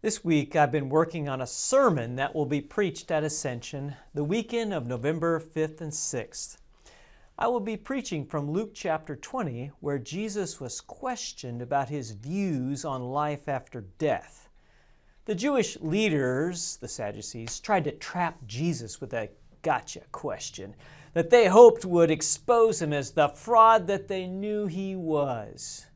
This week I've been working on a sermon that will be preached at Ascension the weekend of November 5th and 6th. I will be preaching from Luke chapter 20, where Jesus was questioned about his views on life after death. The Jewish leaders, the Sadducees, tried to trap Jesus with a gotcha question that they hoped would expose him as the fraud that they knew he was.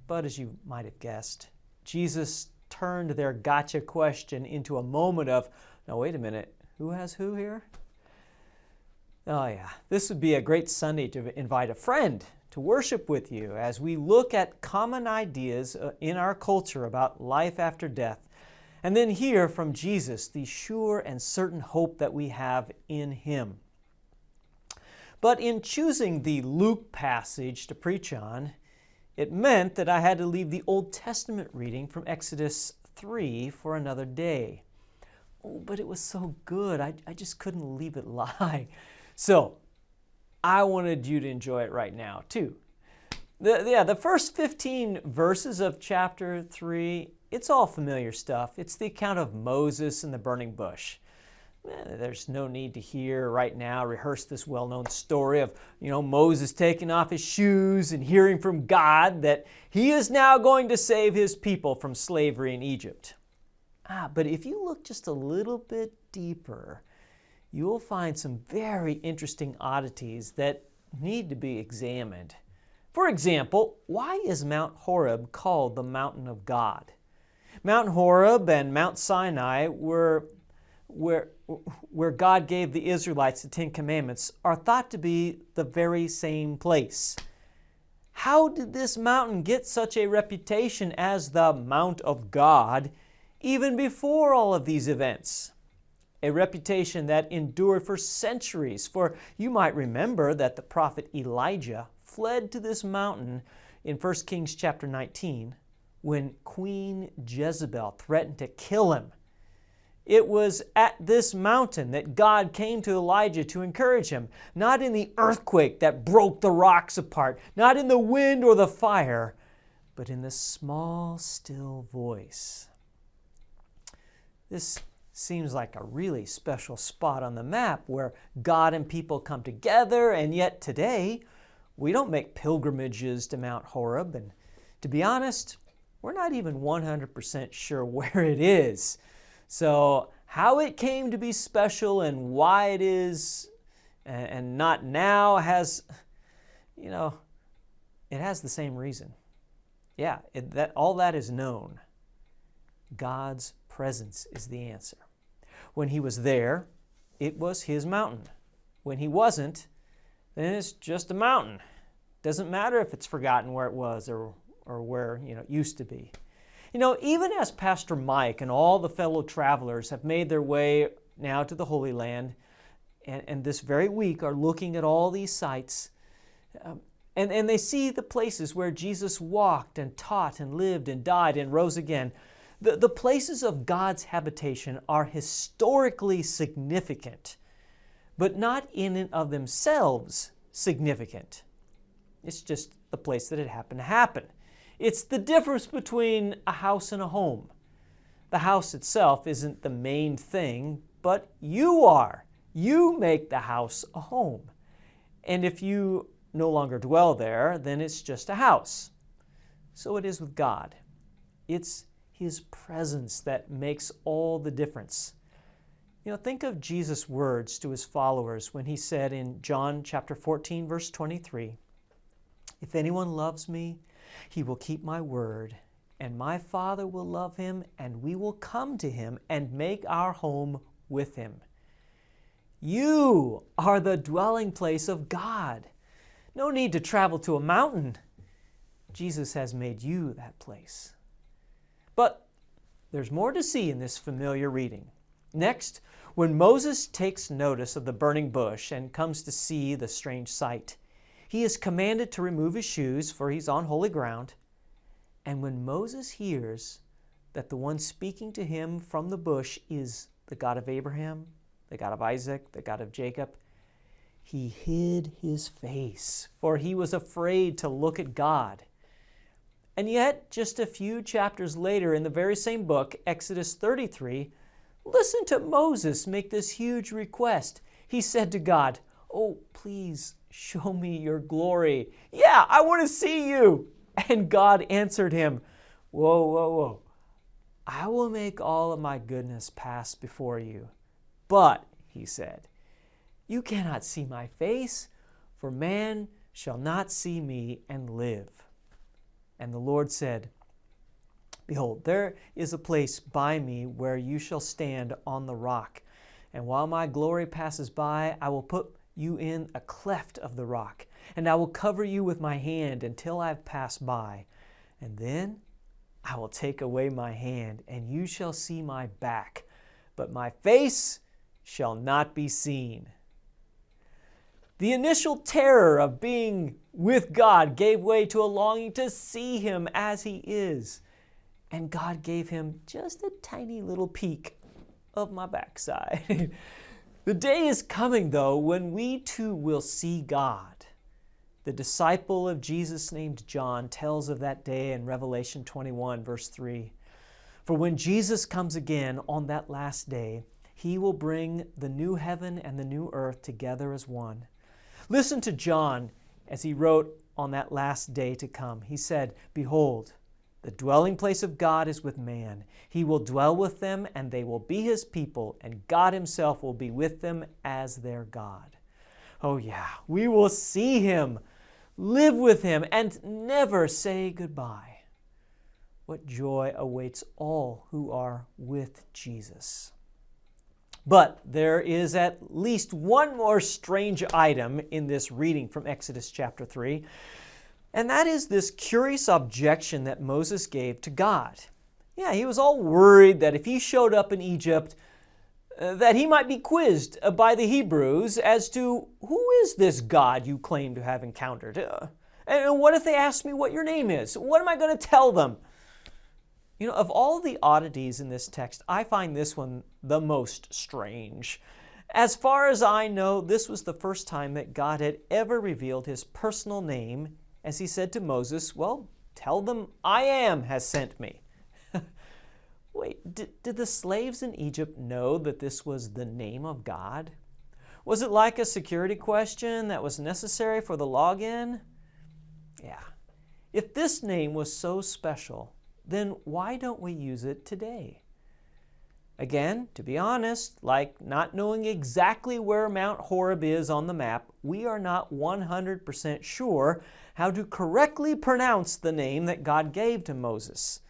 But as you might have guessed, Jesus turned their gotcha question into a moment of, now wait a minute, who has who here? Oh yeah, this would be a great Sunday to invite a friend to worship with you as we look at common ideas in our culture about life after death, and then hear from Jesus the sure and certain hope that we have in Him. But in choosing the Luke passage to preach on, it meant that I had to leave the Old Testament reading from Exodus 3 for another day. Oh, but it was so good, I just couldn't leave it lie. So, I wanted you to enjoy it right now, too. The first 15 verses of chapter 3, it's all familiar stuff. It's the account of Moses and the burning bush. There's no need to hear right now, rehearse this well-known story of, Moses taking off his shoes and hearing from God that he is now going to save his people from slavery in Egypt. But if you look just a little bit deeper, you will find some very interesting oddities that need to be examined. For example, why is Mount Horeb called the mountain of God? Mount Horeb and Mount Sinai were where God gave the Israelites the Ten Commandments are thought to be the very same place. How did this mountain get such a reputation as the Mount of God even before all of these events? A reputation that endured for centuries, for you might remember that the prophet Elijah fled to this mountain in 1 Kings chapter 19 when Queen Jezebel threatened to kill him. It was at this mountain that God came to Elijah to encourage him, not in the earthquake that broke the rocks apart, not in the wind or the fire, but in the small, still voice. This seems like a really special spot on the map where God and people come together, and yet today we don't make pilgrimages to Mount Horeb, and to be honest, we're not even 100% sure where it is. So how it came to be special and why it is and not now has, it has the same reason. Yeah, all that is known. God's presence is the answer. When He was there, it was His mountain. When He wasn't, then it's just a mountain. Doesn't matter if it's forgotten where it was or where it used to be. Even as Pastor Mike and all the fellow travelers have made their way now to the Holy Land, and this very week are looking at all these sites, and they see the places where Jesus walked and taught and lived and died and rose again. The places of God's habitation are historically significant, but not in and of themselves significant. It's just the place that it happened to happen. It's the difference between a house and a home. The house itself isn't the main thing, but you are. You make the house a home. And if you no longer dwell there, then it's just a house. So it is with God. It's His presence that makes all the difference. Think of Jesus' words to His followers when He said in John chapter 14, verse 23, "If anyone loves me, he will keep my word, and my Father will love him, and we will come to him and make our home with him." You are the dwelling place of God. No need to travel to a mountain. Jesus has made you that place. But there's more to see in this familiar reading. Next, when Moses takes notice of the burning bush and comes to see the strange sight, he is commanded to remove his shoes, for he's on holy ground. And when Moses hears that the one speaking to him from the bush is the God of Abraham, the God of Isaac, the God of Jacob, he hid his face, for he was afraid to look at God. And yet, just a few chapters later in the very same book, Exodus 33, listen to Moses make this huge request. He said to God, "Oh, please show me your glory. Yeah, I want to see you." And God answered him, "Whoa, whoa, whoa. I will make all of my goodness pass before you. But," he said, "you cannot see my face, for man shall not see me and live." And the Lord said, "Behold, there is a place by me where you shall stand on the rock. And while my glory passes by, I will put you in a cleft of the rock, and I will cover you with my hand until I have passed by. And then I will take away my hand, and you shall see my back, but my face shall not be seen." The initial terror of being with God gave way to a longing to see Him as He is. And God gave him just a tiny little peek of my backside. The day is coming, though, when we too will see God. The disciple of Jesus named John tells of that day in Revelation 21, verse 3. "For when Jesus comes again on that last day, He will bring the new heaven and the new earth together as one." Listen to John as he wrote on that last day to come. He said, "Behold, the dwelling place of God is with man. He will dwell with them, and they will be His people, and God Himself will be with them as their God." Oh yeah, we will see Him, live with Him, and never say goodbye. What joy awaits all who are with Jesus. But there is at least one more strange item in this reading from Exodus chapter 3. And that is this curious objection that Moses gave to God. Yeah, he was all worried that if he showed up in Egypt, that he might be quizzed by the Hebrews as to, "Who is this God you claim to have encountered? And what if they ask me what your name is? What am I going to tell them?" You know, of all the oddities in this text, I find this one the most strange. As far as I know, this was the first time that God had ever revealed His personal name, as He said to Moses, "Well, tell them I am has sent me." Wait, did the slaves in Egypt know that this was the name of God? Was it like a security question that was necessary for the login? Yeah. If this name was so special, then why don't we use it today? Again, to be honest, like not knowing exactly where Mount Horeb is on the map, we are not 100% sure how to correctly pronounce the name that God gave to Moses.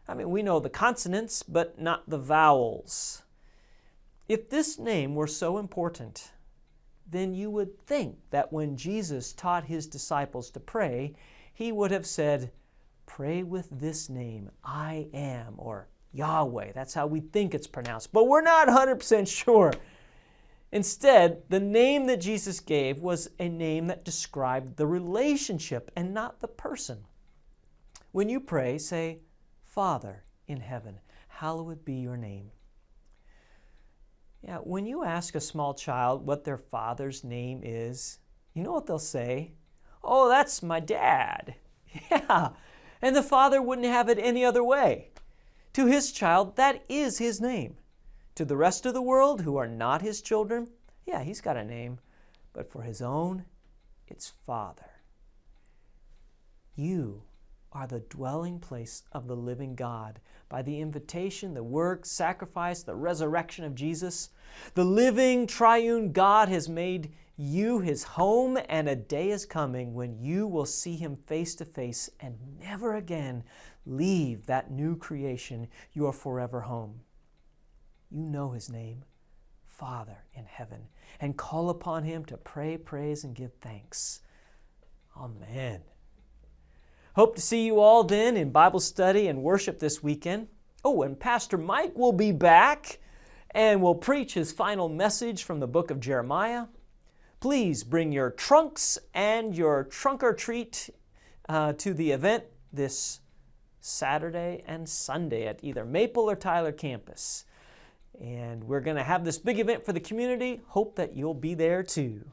I mean, we know the consonants, but not the vowels. If this name were so important, then you would think that when Jesus taught His disciples to pray, He would have said, "Pray with this name, I am," or Yahweh. That's how we think it's pronounced, but we're not 100% sure. Instead, the name that Jesus gave was a name that described the relationship and not the person. When you pray, say, "Father in heaven, hallowed be your name." Yeah, when you ask a small child what their father's name is, you know what they'll say? "Oh, that's my dad." Yeah, and the father wouldn't have it any other way. To his child, that is his name. To the rest of the world who are not his children, yeah, he's got a name, but for his own, it's Father. You are the dwelling place of the living God by the invitation, the work, sacrifice, the resurrection of Jesus. The living triune God has made you His home, and a day is coming when you will see Him face to face and never again leave that new creation, your forever home. You know His name, Father in heaven, and call upon Him to pray, praise, and give thanks. Amen. Hope to see you all then in Bible study and worship this weekend. Oh, and Pastor Mike will be back and will preach his final message from the book of Jeremiah. Please bring your trunks and your trunk or treat to the event this Saturday and Sunday at either Maple or Tyler campus. And we're going to have this big event for the community. Hope that you'll be there too.